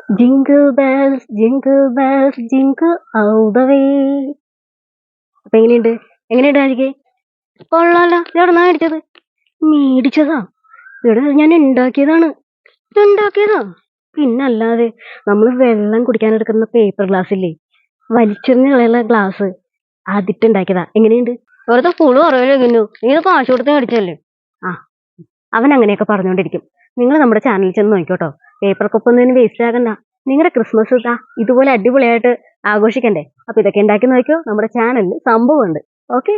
Jingle bells jingle all the way. അപ്പൊ എങ്ങനെയുണ്ട്? എങ്ങനെയുണ്ട് ആയിരിക്കേ? കൊള്ളാലോ. എവിടെന്നാ മേടിച്ചത്? മേടിച്ചതാ? ഇവിടെ ഞാൻ ഉണ്ടാക്കിയതാണ്. ഉണ്ടാക്കിയതാ? പിന്നല്ലാതെ. നമ്മൾ വെള്ളം കുടിക്കാൻ എടുക്കുന്ന പേപ്പർ ഗ്ലാസ് ഇല്ലേ, വലിച്ചെറിഞ്ഞ് കളയുന്ന ഗ്ലാസ്, അതിട്ടുണ്ടാക്കിയതാ. എങ്ങനെയുണ്ട്? വെറുതെ പുളു അറിയില്ലെന്നു നീ ഇത് കാശ് കൊടുത്ത് മേടിച്ചല്ലേ? ആ, അവൻ അങ്ങനെയൊക്കെ പറഞ്ഞുകൊണ്ടിരിക്കും. നിങ്ങൾ നമ്മുടെ ചാനലിൽ ചെന്ന് നോക്കിക്കോട്ടോ. Paper കപ്പൊന്നും waste ആകണ്ട. നിങ്ങളുടെ ക്രിസ്മസ് ഇതാ ഇതുപോലെ അടിപൊളിയായിട്ട് ആഘോഷിക്കണ്ടേ? അപ്പൊ ഇതൊക്കെ ഉണ്ടാക്കി നോക്കിയോ. നമ്മുടെ ചാനലിൽ സംഭവമുണ്ട്. ഓക്കെ.